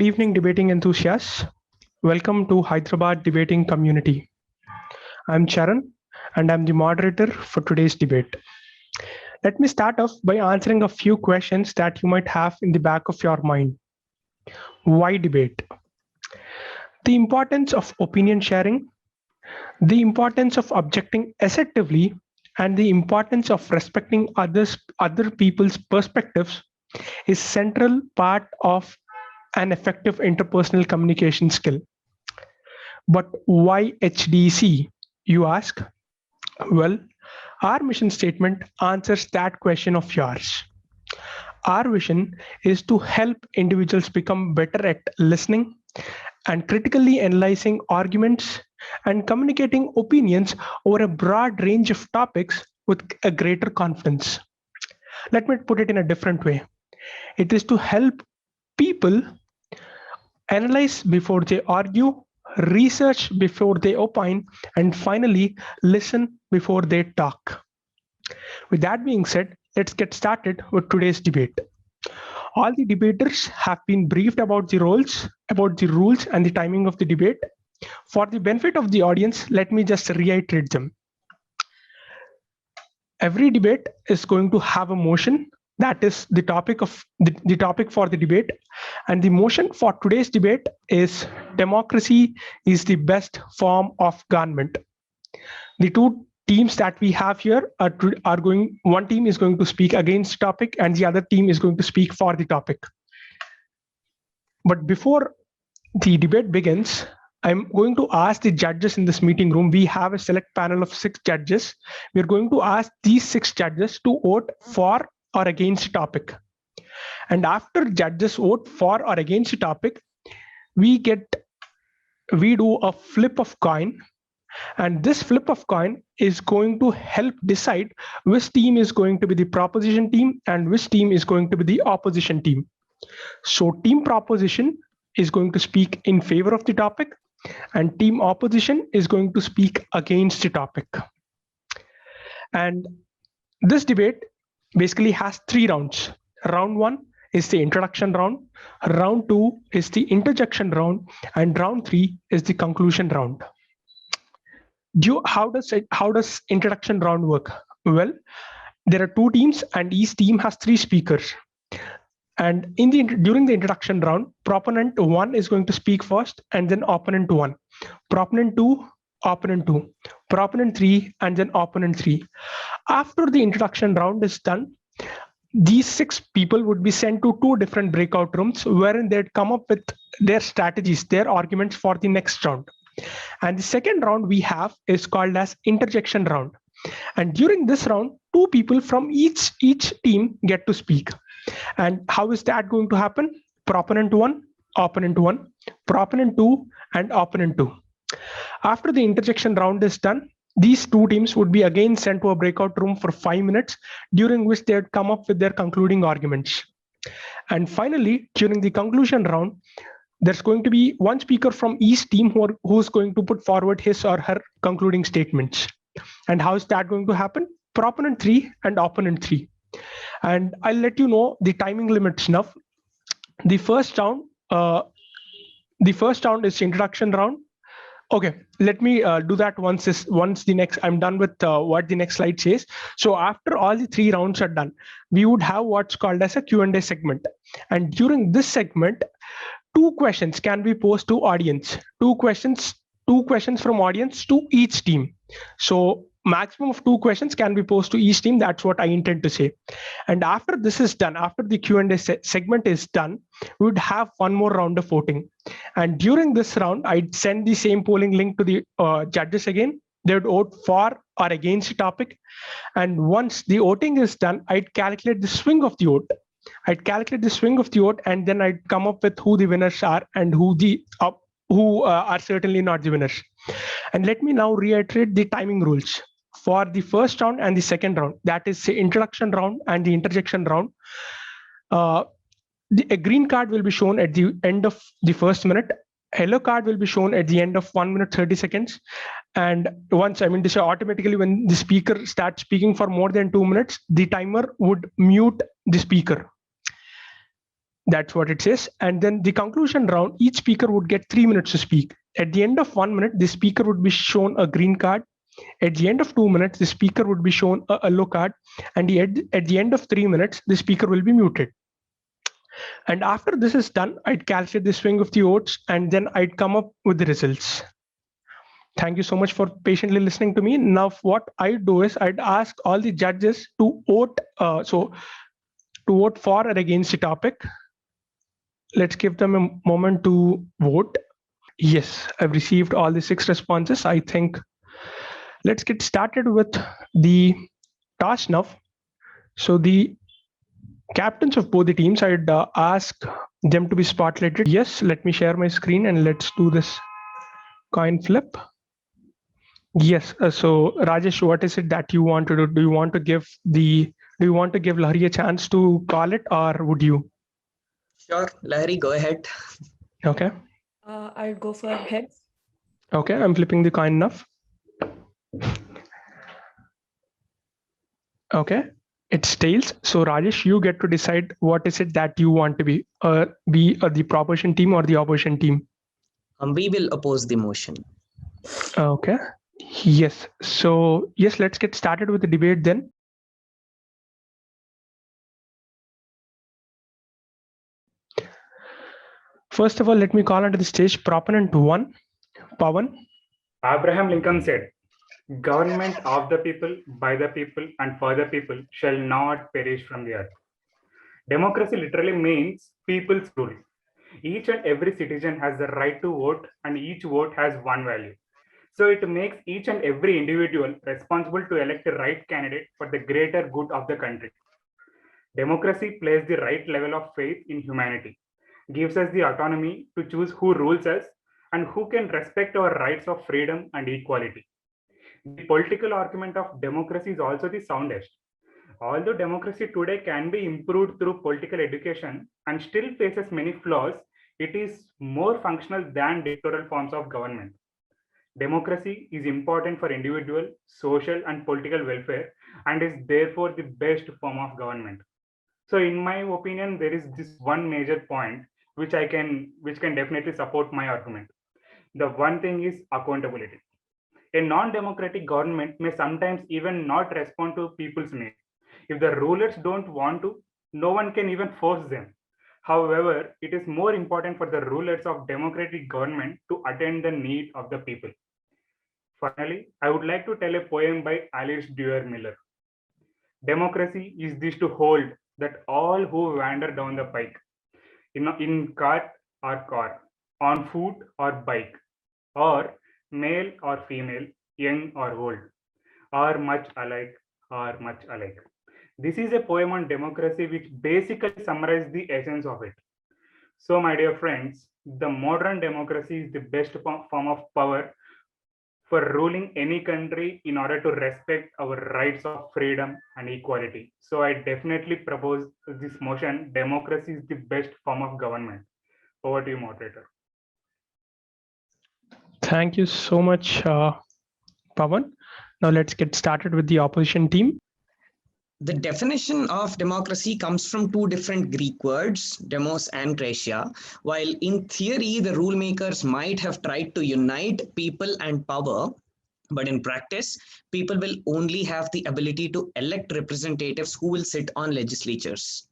evening, debating enthusiasts. Welcome to Hyderabad Debating Community. I'm Charan, and I'm the moderator for today's debate. Let me start off by answering a few questions that you might have in the back of your mind. Why debate? The importance of opinion sharing, the importance of objecting assertively, and the importance of respecting other people's perspectives is central part of an effective interpersonal communication skill. But why HDC, you ask? Well, our mission statement answers that question of yours. Our vision is to help individuals become better at listening and critically analyzing arguments and communicating opinions over a broad range of topics with a greater confidence. Let me put it in a different way. It is to help people analyze before they argue, research before they opine, and finally, listen before they talk. With that being said, let's get started with today's debate. All the debaters have been briefed about the rules and the timing of the debate. For the benefit of the audience, let me just reiterate them. Every debate is going to have a motion. That is the topic of the topic for the debate. And the motion for today's debate is democracy is the best form of government. The two teams that we have here are going, one team is going to speak against the topic and the other team is going to speak for the topic. But before the debate begins, I'm going to ask the judges in this meeting room. We have a select panel of 6 judges. We're going to ask these 6 judges to vote for or against the topic. And after judges vote for or against the topic, we do a flip of coin. And this flip of coin is going to help decide which team is going to be the proposition team and which team is going to be the opposition team. So team proposition is going to speak in favor of the topic and team opposition is going to speak against the topic. And this debate basically has 3 rounds. Round 1 is the introduction round, round 2 is the interjection round, and round 3 is the conclusion round. How does introduction round work? Well, there are 2 teams and each team has 3 speakers. And during the introduction round, proponent 1 is going to speak first and then opponent 1. Proponent 2, opponent 2. Proponent 3 and then opponent 3. After the introduction round is done, these 6 people would be sent to 2 different breakout rooms wherein they'd come up with their strategies, their arguments for the next round. And the second round we have is called as interjection round. And during this round, 2 people from each team get to speak. And how is that going to happen? Proponent 1, opponent 1, proponent 2, and opponent 2. After the interjection round is done, these 2 teams would be again sent to a breakout room for 5 minutes, during which they would come up with their concluding arguments. And finally, during the conclusion round, there's going to be 1 speaker from each team who's going to put forward his or her concluding statements. And how is that going to happen? Proponent 3 and opponent 3. And I'll let you know the timing limits now. The first round is the introduction round. Okay, let me do that once I'm done with what the next slide says. So after all the 3 rounds are done, we would have what's called as a Q&A segment. And during this segment, 2 questions can be posed to audience. 2 questions from audience to each team. So maximum of 2 questions can be posed to each team. That's what I intend to say. And after this is done, after the Q&A segment is done, we would have 1 more round of voting. And during this round, I'd send the same polling link to the judges again. They would vote for or against the topic. And once the voting is done, I'd calculate the swing of the vote. And then I'd come up with who the winners are and who are certainly not the winners. And let me now reiterate the timing rules. For the first round and the second round, that is the introduction round and the interjection round, a green card will be shown at the end of the first minute. A yellow card will be shown at the end of 1 minute 30 seconds. And this automatically when the speaker starts speaking for more than 2 minutes, the timer would mute the speaker. That's what it says. And then the conclusion round, each speaker would get 3 minutes to speak. At the end of 1 minute, the speaker would be shown a green card. At the end of 2 minutes, the speaker would be shown a yellow card. And at the end of 3 minutes, the speaker will be muted. And after this is done, I'd calculate the swing of the votes, and then I'd come up with the results. Thank you so much for patiently listening to me. Now, what I do is I'd ask all the judges to vote. To vote for or against the topic. Let's give them a moment to vote. Yes, I've received all the 6 responses. I think let's get started with the toss now. So the captains of both the teams, I'd ask them to be spotlighted. Yes, let me share my screen and let's do this coin flip. Yes, so Rajesh, what is it that you want to do? Do you want to give Lahari a chance to call it, or would you? Sure, Lahari, go ahead. Okay. I'll go for heads. Okay, I'm flipping the coin now. Okay, it's tails. So Rajesh, you get to decide what is it that you want to be the proposition team or the opposition team. We will oppose the motion. Okay. Yes. So yes, let's get started with the debate then. First of all, let me call onto the stage proponent 1, Pawan. Abraham Lincoln said, "Government of the people, by the people, and for the people shall not perish from the earth." Democracy literally means people's rule. Each and every citizen has the right to vote, and each vote has one value. So it makes each and every individual responsible to elect the right candidate for the greater good of the country. Democracy places the right level of faith in humanity, gives us the autonomy to choose who rules us and who can respect our rights of freedom and equality. The political argument of democracy is also the soundest. Although democracy today can be improved through political education and still faces many flaws, it is more functional than dictatorial forms of government. Democracy is important for individual, social, and political welfare and is therefore the best form of government. So in my opinion, there is this one major point which can definitely support my argument. The one thing is accountability. A non-democratic government may sometimes even not respond to people's needs. If the rulers don't want to, no one can even force them. However, it is more important for the rulers of democratic government to attend the need of the people. Finally, I would like to tell a poem by Alice Duer Miller. Democracy is this to hold that all who wander down the pike, in cart or car, on foot or bike, or male or female, young or old, are much alike, are much alike. This is a poem on democracy which basically summarizes the essence of it. So, my dear friends, the modern democracy is the best form of power for ruling any country in order to respect our rights of freedom and equality. So I definitely propose this motion, democracy is the best form of government. Over to you, moderator. Thank you so much, Pawan. Now let's get started with the opposition team. The definition of democracy comes from 2 different Greek words, demos and kratia. While in theory, the rule makers might have tried to unite people and power, but in practice, people will only have the ability to elect representatives who will sit on legislatures.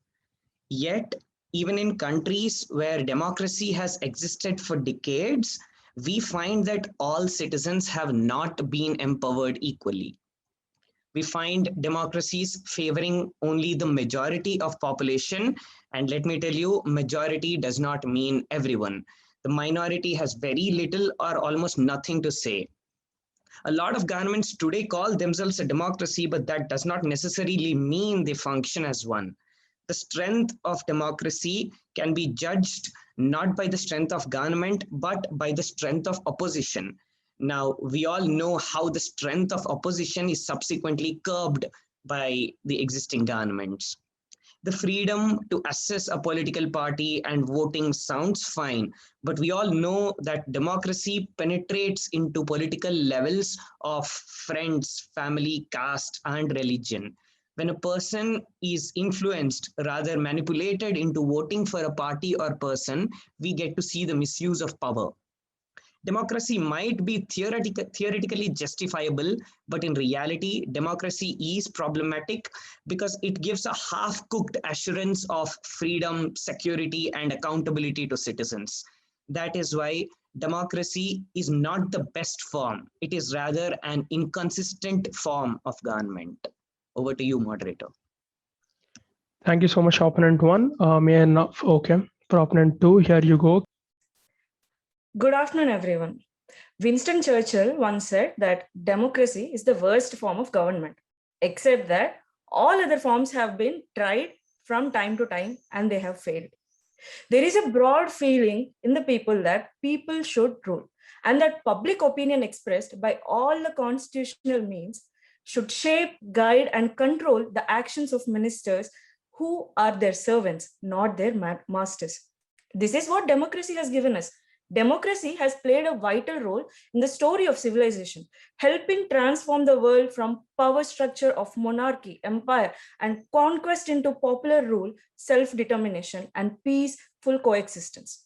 Yet, even in countries where democracy has existed for decades, we find that all citizens have not been empowered equally. We find democracies favoring only the majority of population. And let me tell you, majority does not mean everyone. The minority has very little or almost nothing to say. A lot of governments today call themselves a democracy, but that does not necessarily mean they function as one. The strength of democracy can be judged not by the strength of government, but by the strength of opposition. Now, we all know how the strength of opposition is subsequently curbed by the existing governments. The freedom to assess a political party and voting sounds fine, but we all know that democracy penetrates into political levels of friends, family, caste, and religion. When a person is influenced, rather manipulated into voting for a party or person, we get to see the misuse of power. Democracy might be theoretically justifiable, but in reality, democracy is problematic because it gives a half-cooked assurance of freedom, security, and accountability to citizens. That is why democracy is not the best form. It is rather an inconsistent form of government. Over to you, moderator. Thank you so much, opponent one. May I now, okay, for opponent two, here you go. Good afternoon, everyone. Winston Churchill once said that democracy is the worst form of government, except that all other forms have been tried from time to time and they have failed. There is a broad feeling in the people that people should rule, and that public opinion expressed by all the constitutional means should shape, guide, and control the actions of ministers who are their servants, not their masters. This is what democracy has given us. Democracy has played a vital role in the story of civilization, helping transform the world from power structure of monarchy, empire, and conquest into popular rule, self-determination, and peaceful coexistence.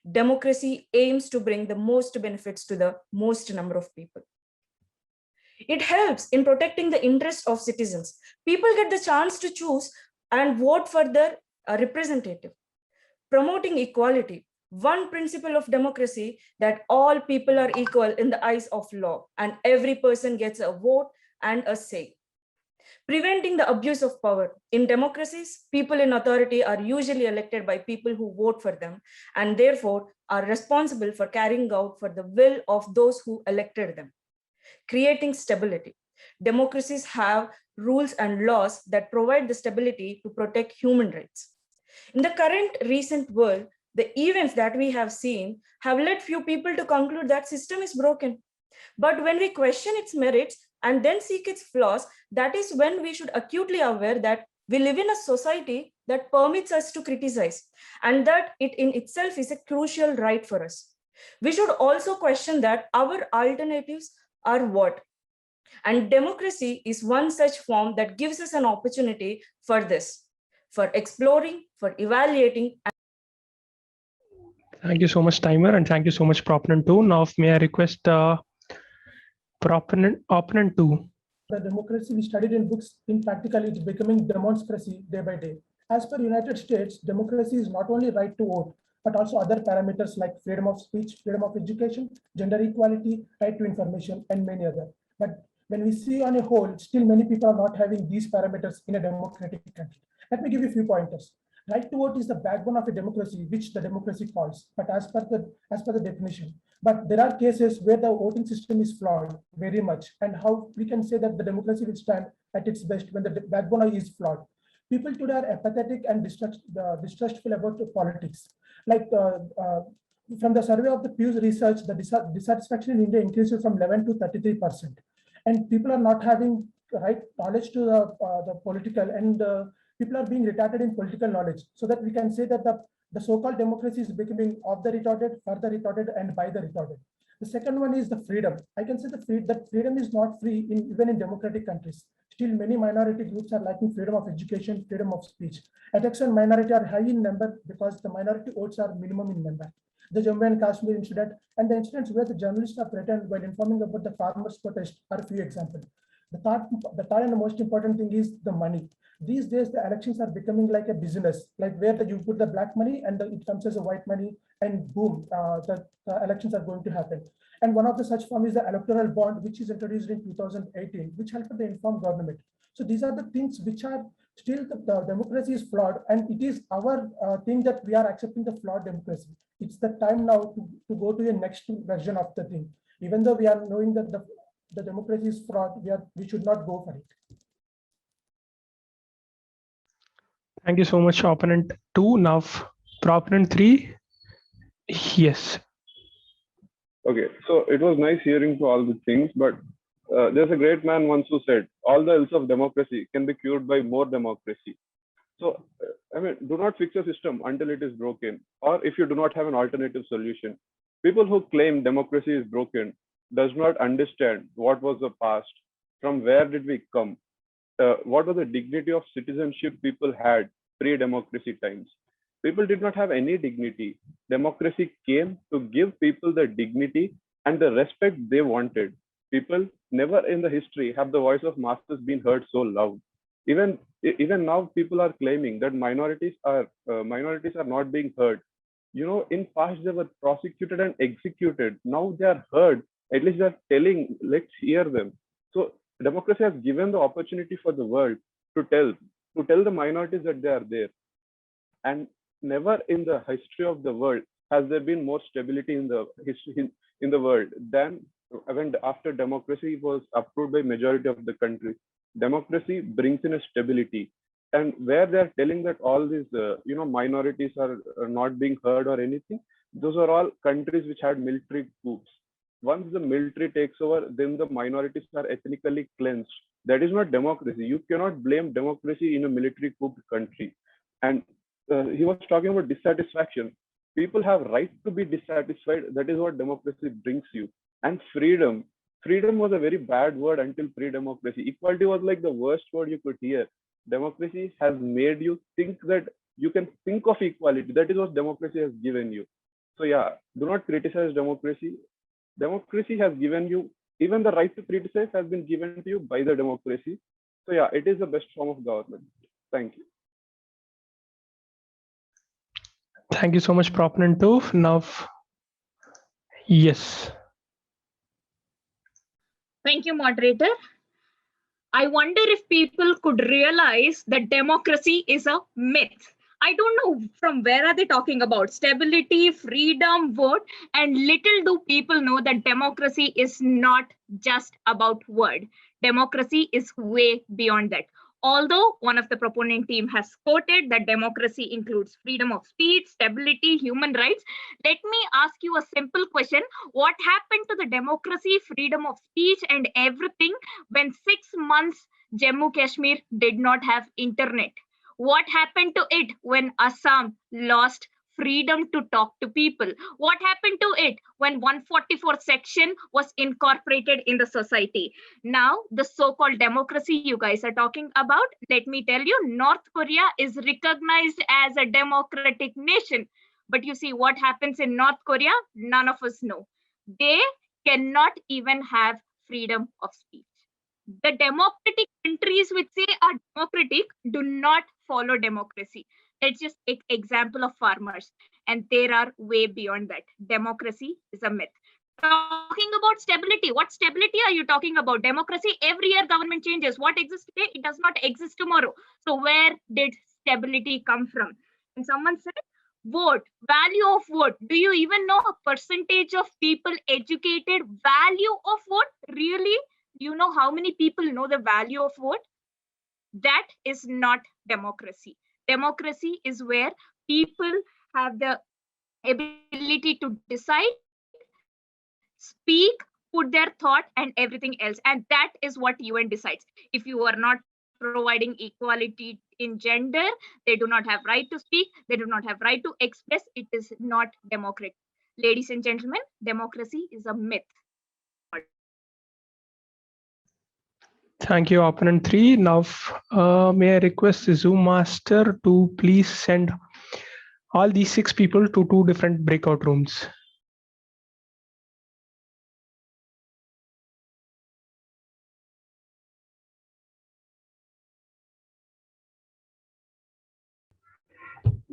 Democracy aims to bring the most benefits to the most number of people. It helps in protecting the interests of citizens. People get the chance to choose and vote for their representative. Promoting equality, one principle of democracy that all people are equal in the eyes of law and every person gets a vote and a say. Preventing the abuse of power. In democracies, people in authority are usually elected by people who vote for them and therefore are responsible for carrying out for the will of those who elected them. Creating stability. Democracies have rules and laws that provide the stability to protect human rights. In the current recent world, the events that we have seen have led few people to conclude that system is broken. But when we question its merits and then seek its flaws, that is when we should acutely aware that we live in a society that permits us to criticize and that it in itself is a crucial right for us. We should also question that our alternatives are what? And democracy is one such form that gives us an opportunity for this, for exploring, for evaluating. Thank you so much, timer, and thank you so much, proponent two. Now, may I request opponent two. The democracy we studied in books, in practically it's becoming democracy day by day. As per United States, democracy is not only right to vote, but also other parameters like freedom of speech, freedom of education, gender equality, right to information, and many other. But when we see on a whole, still many people are not having these parameters in a democratic country. Let me give you a few pointers. Right to vote is the backbone of a democracy, which the democracy calls, but as per the definition. But there are cases where the voting system is flawed very much, and how we can say that the democracy will stand at its best when the backbone is flawed. People today are apathetic and distrustful about politics. Like from the survey of the Pew's research, the dissatisfaction in India increased from 11 to 33%, and people are not having right knowledge to the political, and people are being retarded in political knowledge. So that we can say that the so-called democracy is becoming of the retarded, for the retarded, and by the retarded. The second one is the freedom. I can say that freedom is not free even in democratic countries. Still, many minority groups are lacking freedom of education, freedom of speech. Attacks on minority are high in number because the minority votes are minimum in number. The Jammu and Kashmir incident and the incidents where the journalists are threatened while informing about the farmers' protest are a few examples. The third and the most important thing is the money. These days, the elections are becoming like a business, like where you put the black money and it comes as a white money, and boom, the elections are going to happen. And one of the such form is the electoral bond, which is introduced in 2018, which helped the informed government. So these are the things which are still the democracy is flawed, and it is our thing that we are accepting the flawed democracy. It's the time now to go to the next version of the thing. Even though we are knowing that the democracy is fraud, we should not go for it. Thank you so much, opponent two. Now, proponent three. Yes. Okay, so it was nice hearing to all the things, but there's a great man once who said, all the ills of democracy can be cured by more democracy. So, I mean, do not fix a system until it is broken, or if you do not have an alternative solution. People who claim democracy is broken does not understand what was the past, from where did we come, what was the dignity of citizenship people had pre-democracy times? People did not have any dignity. Democracy came to give people the dignity and the respect they wanted. People never in the history have the voice of masses been heard so loud. Even now, people are claiming that minorities are not being heard. In past they were prosecuted and executed. Now they are heard. At least they are telling, let's hear them. So democracy has given the opportunity for the world to tell the minorities that they are there. And never in the history of the world has there been more stability in the history in the world than when after democracy was approved by majority of the countries. Democracy brings in a stability, and where they are telling that all these minorities are not being heard or anything, those are all countries which had military coups. Once the military takes over, then the minorities are ethnically cleansed. That is not democracy. You cannot blame democracy in a military coup country. And he was talking about dissatisfaction. People have right to be dissatisfied. That is what democracy brings you. And freedom. Freedom was a very bad word until pre-democracy. Equality was like the worst word you could hear. Democracy has made you think that you can think of equality. That is what democracy has given you. So yeah, do not criticize democracy. Democracy has given you, even the right to criticize has been given to you by the democracy. So yeah, it is the best form of government. Thank you. Thank you so much, Proponent 2. Now, yes. Thank you, moderator. I wonder if people could realize that democracy is a myth. I don't know from where are they talking about stability, freedom, vote, and little do people know that democracy is not just about word. Democracy is way beyond that. Although one of the proponent team has quoted that democracy includes freedom of speech, stability, human rights, let me ask you a simple question. What happened to the democracy, freedom of speech, and everything when 6 months Jammu Kashmir did not have internet? What happened to it when Assam lost freedom to talk to people? What happened to it when 144 section was incorporated in the society? Now, the so-called democracy you guys are talking about, let me tell you, North Korea is recognized as a democratic nation. But you see what happens in North Korea? None of us know. They cannot even have freedom of speech. The democratic countries which say are democratic do not follow democracy. Let's just take example of farmers, and there are way beyond that. Democracy is a myth. Talking about stability, what stability are you talking about? Democracy, every year government changes. What exists today, it does not exist tomorrow. So where did stability come from? And someone said, vote, value of vote. Do you even know a percentage of people educated? Value of vote? Really? Do you know how many people know the value of vote? That is not democracy. Democracy is where people have the ability to decide, speak, put their thought and everything else. And that is what UN decides. If you are not providing equality in gender, they do not have right to speak, they do not have right to express, it is not democratic. Ladies and gentlemen, democracy is a myth. Thank you, Opponent 3. Now, may I request the Zoom master to please send all these 6 people to 2 different breakout rooms.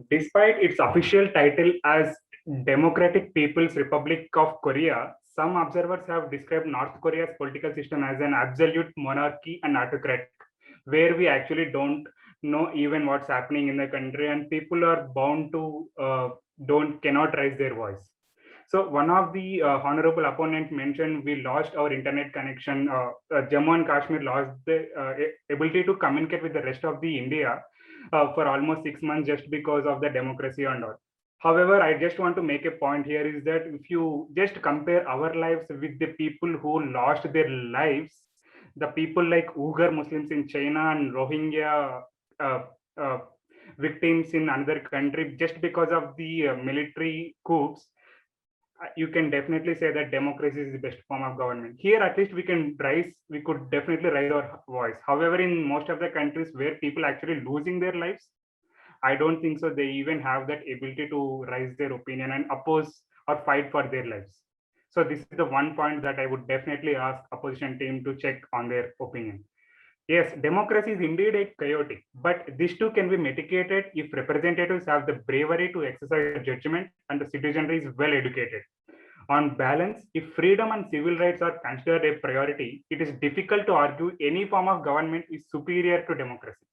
Despite its official title as Democratic People's Republic of Korea, some observers have described North Korea's political system as an absolute monarchy and autocratic, where we actually don't know even what's happening in the country, and people are bound to cannot raise their voice. So one of the honorable opponent mentioned we lost our internet connection. Jammu and Kashmir lost the ability to communicate with the rest of the India for almost 6 months just because of the democracy and all. However, I just want to make a point here is that if you just compare our lives with the people who lost their lives, the people like Uyghur Muslims in China and Rohingya victims in another country just because of the military coups, you can definitely say that democracy is the best form of government. Here, at least we could definitely raise our voice. However, in most of the countries where people actually losing their lives, I don't think so they even have that ability to raise their opinion and oppose or fight for their lives. So this is the one point that I would definitely ask opposition team to check on their opinion. Yes, democracy is indeed a chaotic, but this too can be mitigated if representatives have the bravery to exercise judgment and the citizenry is well educated. On balance, if freedom and civil rights are considered a priority, it is difficult to argue any form of government is superior to democracy.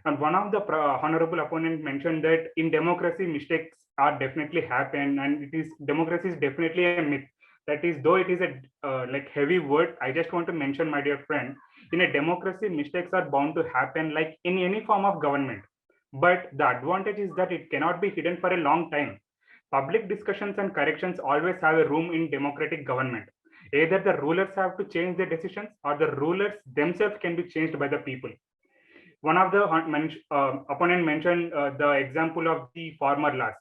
And one of the honorable opponent mentioned that in democracy, mistakes are definitely happen, and democracy is definitely a myth. That is, though it is a like heavy word, I just want to mention, my dear friend, in a democracy, mistakes are bound to happen like in any form of government. But the advantage is that it cannot be hidden for a long time. Public discussions and corrections always have a room in democratic government. Either the rulers have to change their decisions or the rulers themselves can be changed by the people. One of the opponent mentioned the example of the farmer laws.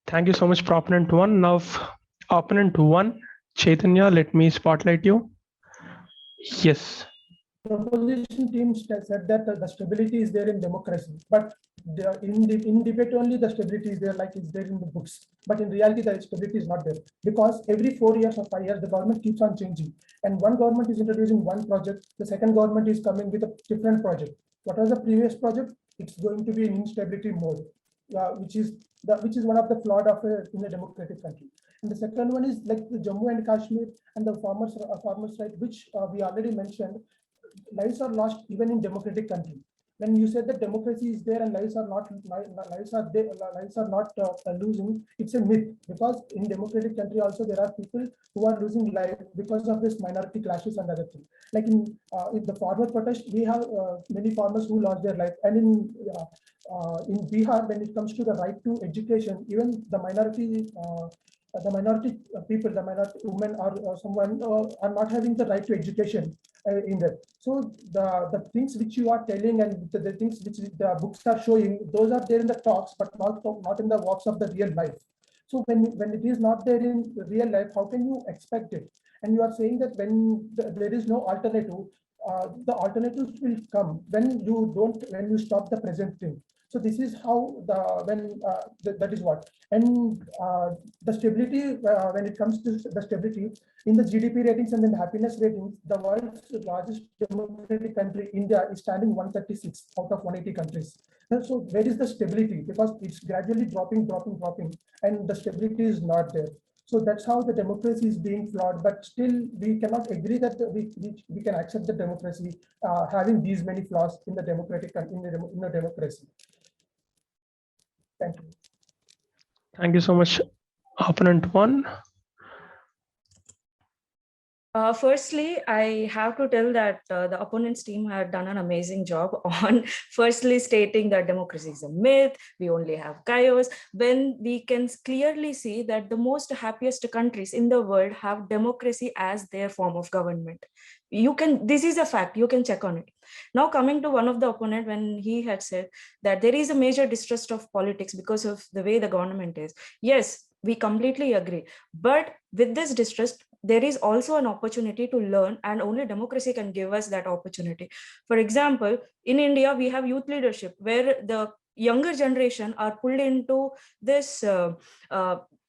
Thank you so much, Proponent 1. Now, Opponent 1, Chaitanya, let me spotlight you. Yes. The opposition team said that the stability is there in democracy, but in debate only the stability is there, like it's there in the books. But in reality, the stability is not there, because every 4 years or 5 years, the government keeps on changing. And one government is introducing one project, the second government is coming with a different project. What was the previous project? It's going to be in instability mode, which is one of the flaws of in a democratic country. And the second one is like the Jammu and Kashmir and the farmers' right, which we already mentioned. Lives are lost even in democratic country. When you said that democracy is there and lives are not losing, it's a myth, because in democratic country also there are people who are losing life because of this minority clashes and other things. Like in the farmer protest, we have many farmers who lost their life, and in Bihar, when it comes to the right to education, even the minority people, the minority women or someone are not having the right to education in that. So the things which you are telling and the things which the books are showing, those are there in the talks, but not in the walks of the real life. So when it is not there in real life, how can you expect it? And you are saying that when there is no alternative, the alternatives will come when you stop the present thing. So this is how that is what. And the stability, when it comes to the stability in the GDP ratings and then the happiness ratings, the world's largest democratic country, India, is standing 136 out of 180 countries. And so where is the stability? Because it's gradually dropping, and the stability is not there. So that's how the democracy is being flawed. But still, we cannot agree that we can accept the democracy having these many flaws in the democratic in the democracy. Thank you. Thank you so much, Opponent 1. Firstly, I have to tell that the opponent's team had done an amazing job on firstly stating that democracy is a myth, we only have chaos, when we can clearly see that the most happiest countries in the world have democracy as their form of government. This is a fact, you can check on it. Now coming to one of the opponent, when he had said that there is a major distrust of politics because of the way the government is. Yes, we completely agree. But with this distrust, there is also an opportunity to learn, and only democracy can give us that opportunity. For example, in India, we have youth leadership where the younger generation are pulled into this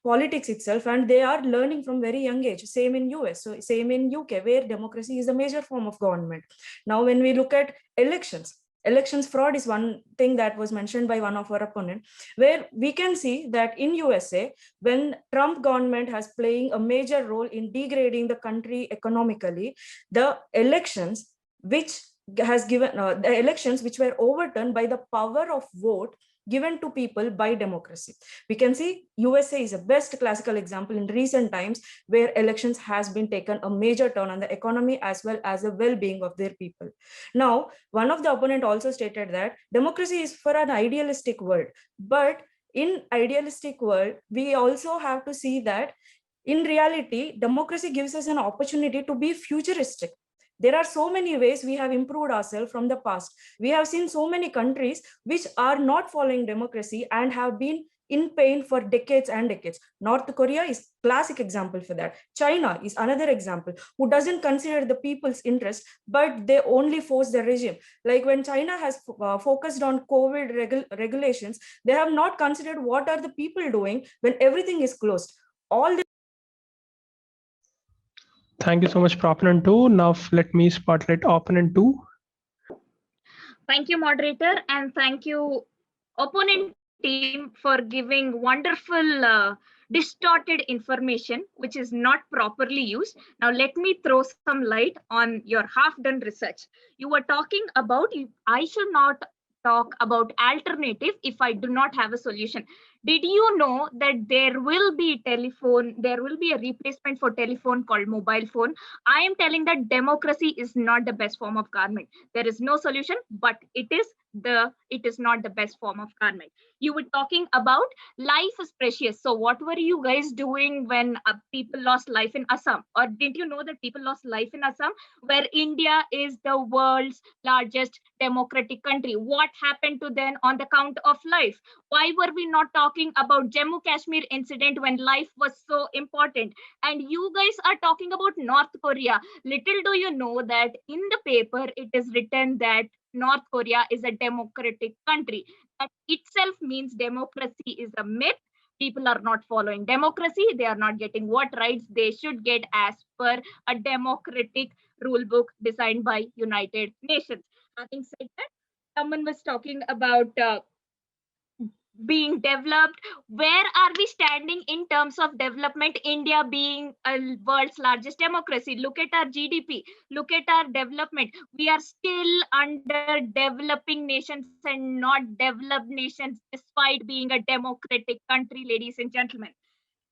politics itself, and they are learning from very young age. Same in US, so same in UK, where democracy is a major form of government. Now, when we look at elections fraud is one thing that was mentioned by one of our opponents, where we can see that in USA, when Trump government has playing a major role in degrading the country economically, the elections which were overturned by the power of vote given to people by democracy. We can see USA is a best classical example in recent times where elections has been taken a major turn on the economy as well as the well-being of their people. Now, one of the opponent also stated that democracy is for an idealistic world, but in idealistic world, we also have to see that in reality, democracy gives us an opportunity to be futuristic. There are so many ways we have improved ourselves from the past. We have seen so many countries which are not following democracy and have been in pain for decades and decades. North Korea is classic example for that. China is another example who doesn't consider the people's interest, but they only force the regime. Like when China has focused on COVID regulations, they have not considered what are the people doing when everything is closed. All the Thank you so much, Proponent 2. Now let me spotlight Opponent 2. Thank you, moderator, and thank you, opponent team, for giving wonderful distorted information which is not properly used. Now let me throw some light on your half-done research. You were talking about I should not talk about alternative if I do not have a solution. Did you know that there will be a replacement for telephone called mobile phone? I am telling that democracy is not the best form of government. There is no solution, but it is not the best form of government. You were talking about life is precious. So what were you guys doing when people lost life in Assam? Or didn't you know that people lost life in Assam, where India is the world's largest democratic country? What happened to them on the count of life? Why were we not talking about Jammu Kashmir incident when life was so important? And you guys are talking about North Korea. Little do you know that in the paper it is written that North Korea is a democratic country. That itself means democracy is a myth. People are not following democracy. They are not getting what rights they should get as per a democratic rule book designed by United Nations. Having said that, someone was talking about being developed. Where are we standing in terms of development? India being a world's largest democracy. Look at our GDP, look at our development. We are still under developing nations and not developed nations, despite being a democratic country, ladies and gentlemen.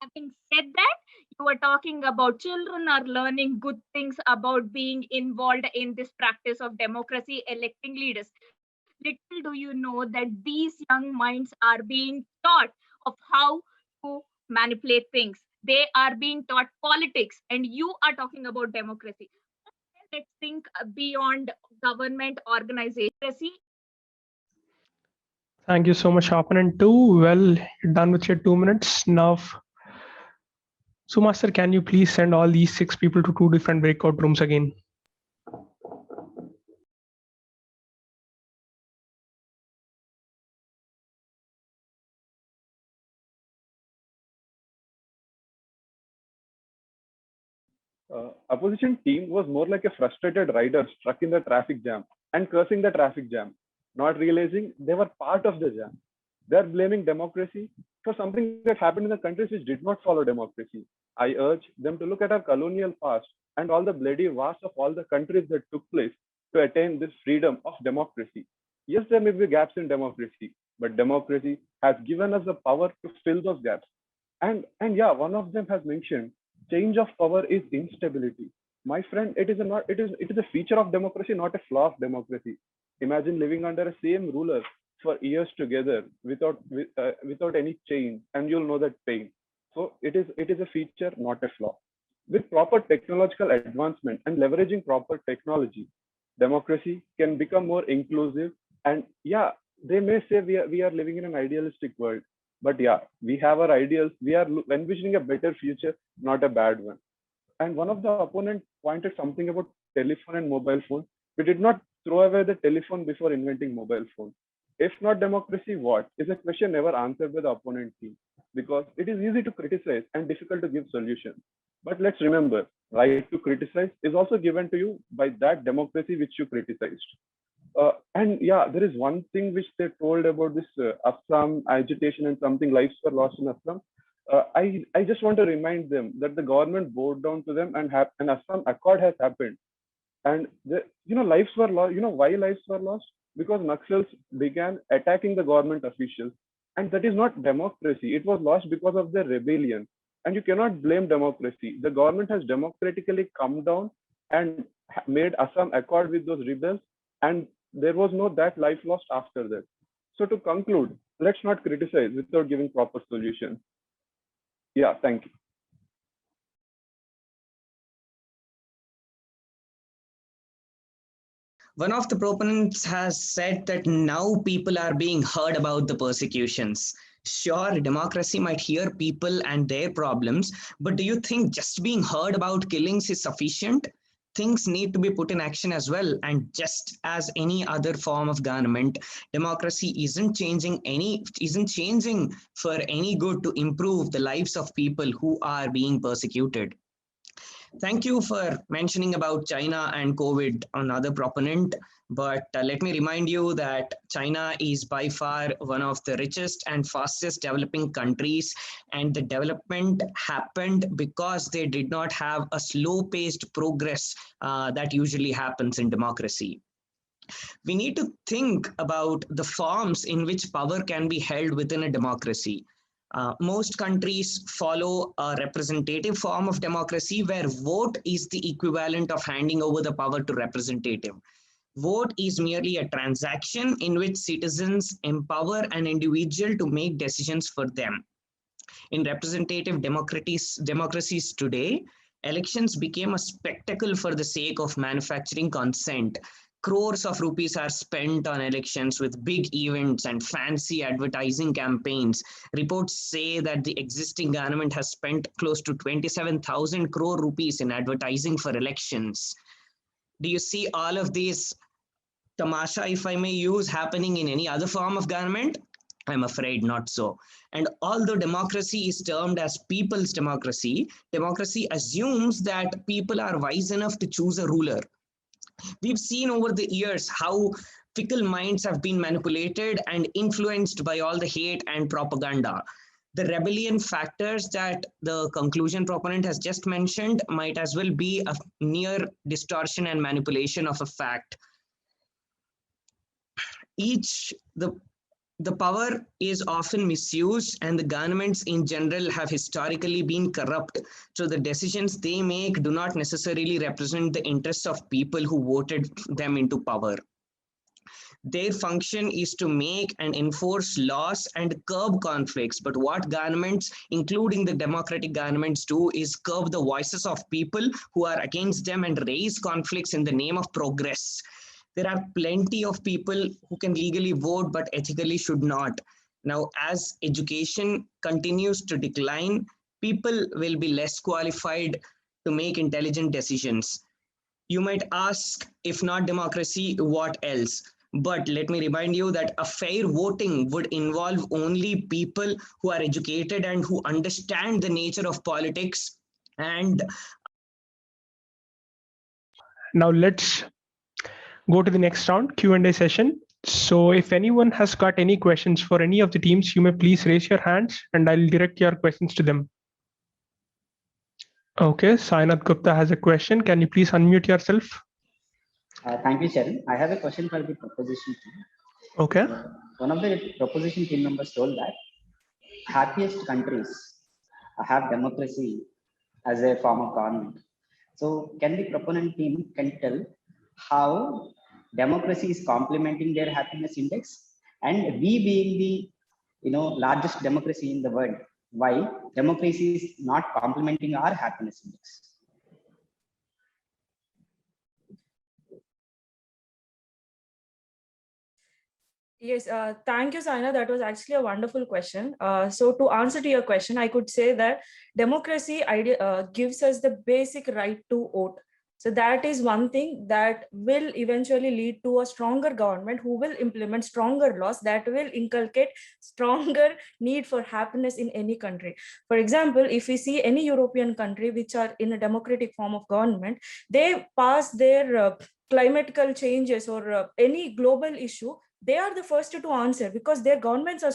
Having said that, you were talking about children are learning good things about being involved in this practice of democracy, electing leaders. Little do you know that these young minds are being taught of how to manipulate things. They are being taught politics, and you are talking about democracy. Let's think beyond government organization. Thank you so much, Opponent 2. Well, you're done with your 2 minutes. Now, Sumaster, can you please send all these 6 people to 2 different breakout rooms again? Opposition team was more like a frustrated rider stuck in the traffic jam and cursing the traffic jam, not realizing they were part of the jam. They are blaming democracy for something that happened in the countries which did not follow democracy. I urge them to look at our colonial past and all the bloody wars of all the countries that took place to attain this freedom of democracy. Yes, there may be gaps in democracy, but democracy has given us the power to fill those gaps. And yeah, one of them has mentioned change of power is instability. My friend, it is a feature of democracy, not a flaw of democracy. Imagine living under a same ruler for years together without any change, and you'll know that pain. So it is a feature, not a flaw. With proper technological advancement and leveraging proper technology, democracy can become more inclusive. And yeah, they may say we are living in an idealistic world, but yeah, we have our ideals. We are envisioning a better future, not a bad one. And one of the opponents pointed something about telephone and mobile phone. We did not throw away the telephone before inventing mobile phone. If not democracy, what? Is a question never answered by the opponent team, because it is easy to criticize and difficult to give solutions. But let's remember, right to criticize is also given to you by that democracy which you criticized. And yeah, there is one thing which they told about this Assam agitation and something lives were lost in Assam. I just want to remind them that the government bowed down to them and an Assam Accord has happened. And lives were lost. You know why lives were lost? Because Naxals began attacking the government officials, and that is not democracy. It was lost because of their rebellion, and you cannot blame democracy. The government has democratically come down and made Assam Accord with those rebels, and there was no that life lost after that. So to conclude, let's not criticize without giving proper solutions. Yeah, thank you. One of the proponents has said that now people are being heard about the persecutions. Sure, democracy might hear people and their problems, but do you think just being heard about killings is sufficient? Things need to be put in action as well. And just as any other form of government, democracy isn't changing for any good to improve the lives of people who are being persecuted. Thank you for mentioning about China and COVID, another proponent. But let me remind you that China is by far one of the richest and fastest developing countries, and the development happened because they did not have a slow-paced progress that usually happens in democracy. We need to think about the forms in which power can be held within a democracy. Most countries follow a representative form of democracy where vote is the equivalent of handing over the power to representative. Vote is merely a transaction in which citizens empower an individual to make decisions for them. In representative democracies today, elections became a spectacle for the sake of manufacturing consent. Crores of rupees are spent on elections with big events and fancy advertising campaigns. Reports say that the existing government has spent close to 27,000 crore rupees in advertising for elections. Do you see all of these tamasha, if I may use, happening in any other form of government? I'm afraid not so. And although democracy is termed as people's democracy, democracy assumes that people are wise enough to choose a ruler. We've seen over the years how fickle minds have been manipulated and influenced by all the hate and propaganda. The rebellion factors that the conclusion proponent has just mentioned might as well be a near distortion and manipulation of a fact. The power is often misused, and the governments in general have historically been corrupt. So the decisions they make do not necessarily represent the interests of people who voted them into power. Their function is to make and enforce laws and curb conflicts. But what governments, including the democratic governments, do is curb the voices of people who are against them and raise conflicts in the name of progress. There are plenty of people who can legally vote but ethically should not. Now, as education continues to decline, people will be less qualified to make intelligent decisions. You might ask, if not democracy, what else? But let me remind you that a fair voting would involve only people who are educated and who understand the nature of politics. And now let's go to the next round, Q&A session. So if anyone has got any questions for any of the teams, you may please raise your hands and I'll direct your questions to them. Okay, Sainath Gupta has a question. Can you please unmute yourself? Thank you, Sharon. I have a question for the proposition team. Okay. One of the proposition team members told that happiest countries have democracy as a form of government. So can the proponent team can tell how democracy is complementing their happiness index, and we being the largest democracy in the world, why democracy is not complementing our happiness index? Yes, thank you, Saina. That was actually a wonderful question. So to answer to your question, I could say that democracy gives us the basic right to vote. So that is one thing that will eventually lead to a stronger government who will implement stronger laws that will inculcate stronger need for happiness in any country. For example, if we see any European country which are in a democratic form of government, they pass their climatical changes or any global issue, they are the first to answer because their governments are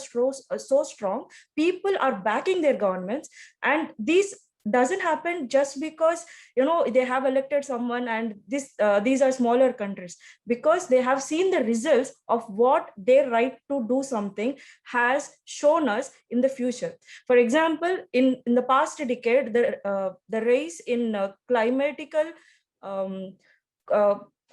so strong. People are backing their governments, and this doesn't happen just because they have elected someone, and these are smaller countries, because they have seen the results of what their right to do something has shown us in the future. For example, in the past decade, the rise in climatical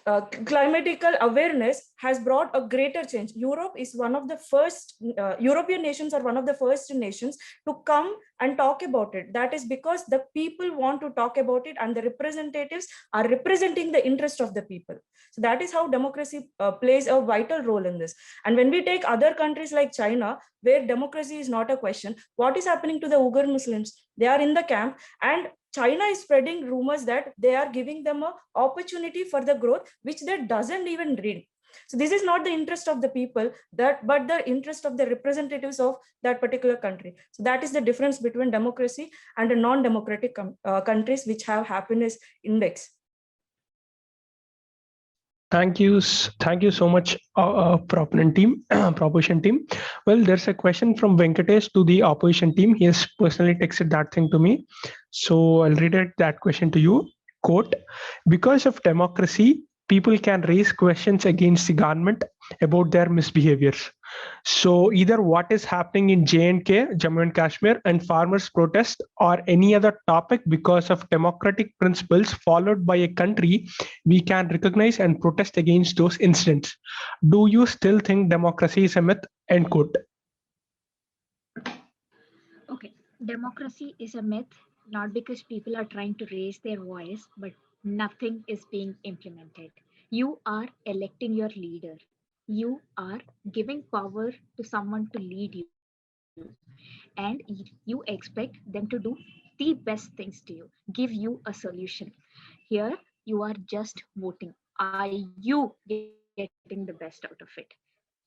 climatical awareness has brought a greater change. Europe is one of the first, European nations are one of the first nations to come and talk about it. That is because the people want to talk about it and the representatives are representing the interest of the people. So that is how democracy plays a vital role in this. And when we take other countries like China, where democracy is not a question, what is happening to the Uyghur Muslims? They are in the camp, and China is spreading rumors that they are giving them an opportunity for the growth, which they doesn't even read. So this is not the interest of the people, but the interest of the representatives of that particular country. So that is the difference between democracy and the non-democratic countries which have happiness index. Thank you so much, proponent team, proposition team. Well, there's a question from Venkatesh to the opposition team. He has personally texted that thing to me, so I'll redirect that question to you. Quote: because of democracy, people can raise questions against the government about their misbehaviors. So either what is happening in J&K, Jammu and Kashmir, and farmers protest, or any other topic, because of democratic principles followed by a country, we can recognize and protest against those incidents. Do you still think democracy is a myth? End quote. Okay, democracy is a myth, not because people are trying to raise their voice, but nothing is being implemented. You are electing your leader. You are giving power to someone to lead you. And you expect them to do the best things to you, give you a solution. Here, you are just voting. Are you getting the best out of it?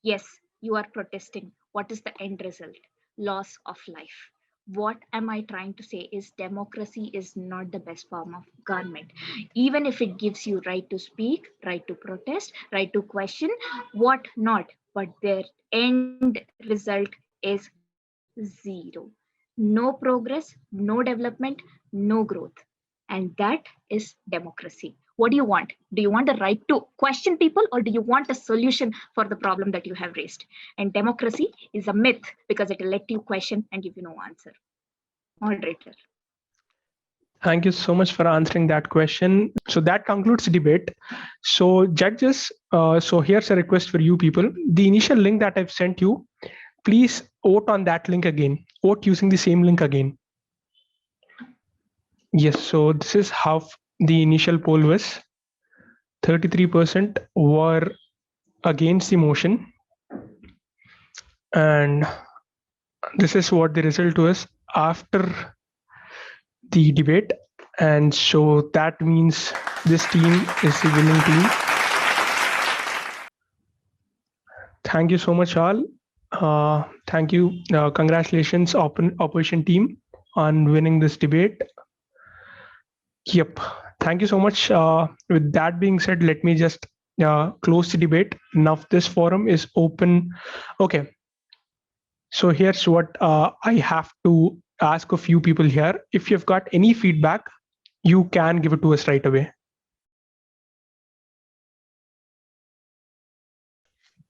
Yes, you are protesting. What is the end result? Loss of life. What am I trying to say is democracy is not the best form of government. Even if it gives you right to speak, right to protest, right to question, what not, but their end result is zero. No progress, no development, no growth. And that is democracy. What do you want? Do you want the right to question people, or do you want a solution for the problem that you have raised? And democracy is a myth because it will let you question and give you no answer. Moderator. Thank you so much for answering that question. So that concludes the debate. So judges, so here's a request for you people. The initial link that I've sent you, please vote on that link again. Vote using the same link again. Yes, so this is how the initial poll was. 33% were against the motion. And this is what the result was after the debate. And so that means this team is the winning team. Thank you so much, all. Thank you. Congratulations, opposition team, on winning this debate. Yep. Thank you so much. With that being said, let me just close the debate. Now this forum is open. Okay. So here's what I have to ask a few people here. If you've got any feedback, you can give it to us right away.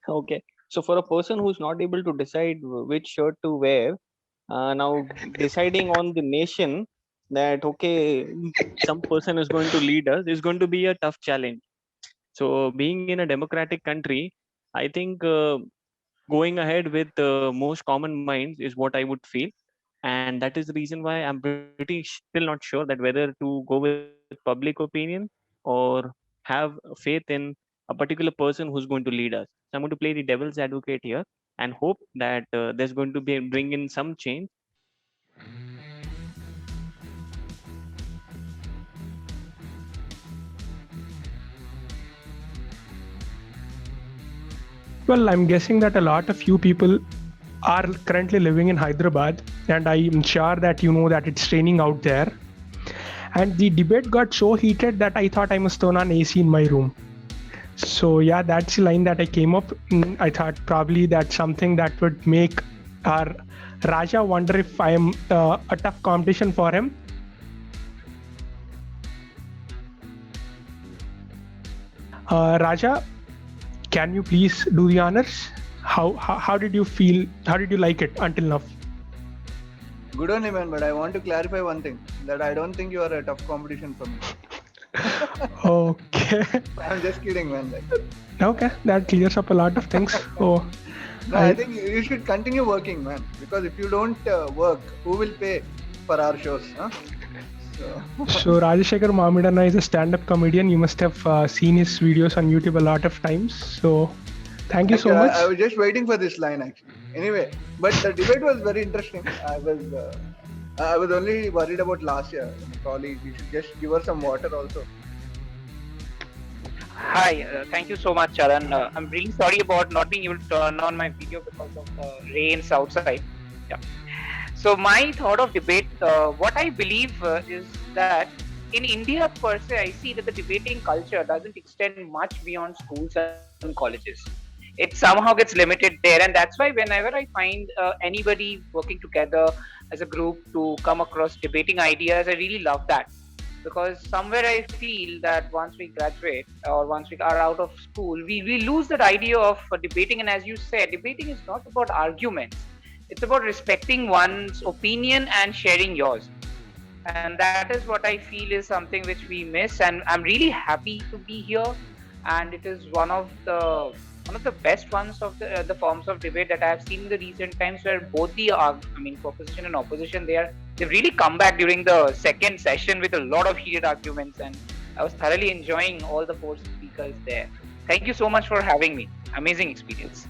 Okay. So for a person who's not able to decide which shirt to wear, now deciding on the nation that, okay, some person is going to lead us is going to be a tough challenge. So being in a democratic country, I think going ahead with most common minds is what I would feel. And that is the reason why I'm pretty still not sure that whether to go with public opinion or have faith in a particular person who's going to lead us. So I'm going to play the devil's advocate here and hope that there's going to bring in some change. Well, I'm guessing that a lot of you people are currently living in Hyderabad, and I'm sure that you know that it's raining out there. And the debate got so heated that I thought I must turn on AC in my room. So yeah, that's the line that I came up. I thought probably that's something that would make our Raja wonder if I am a tough competition for him. Raja, can you please do the honors? How did you feel? How did you like it until now? Good only, man, but I want to clarify one thing, that I don't think you are a tough competition for me. Okay. Okay. I'm just kidding, man. Like, Okay, that clears up a lot of things. Oh, no, I think you should continue working, man. Because if you don't work, who will pay for our shows? Huh? So Rajashekhar Mamidana is a stand-up comedian. You must have seen his videos on YouTube a lot of times. So thank you so much. I was just waiting for this line actually. Anyway, but the debate was very interesting. I was only worried about last year. Probably we should just give her some water also. Hi, thank you so much, Charan. I'm really sorry about not being able to turn on my video because of the rains outside. Yeah. So my thought of debate, what I believe is that in India per se, I see that the debating culture doesn't extend much beyond schools and colleges. It somehow gets limited there, and that's why whenever I find anybody working together as a group to come across debating ideas, I really love that. Because somewhere I feel that once we graduate or once we are out of school, we lose that idea of debating. And as you said, debating is not about arguments. It's about respecting one's opinion and sharing yours. And that is what I feel is something which we miss. And I'm really happy to be here. And it is one of the best ones of the forms of debate that I have seen in the recent times, where both the proposition and opposition, they've really come back during the second session with a lot of heated arguments, and I was thoroughly enjoying all the four speakers there. Thank you so much for having me. Amazing experience.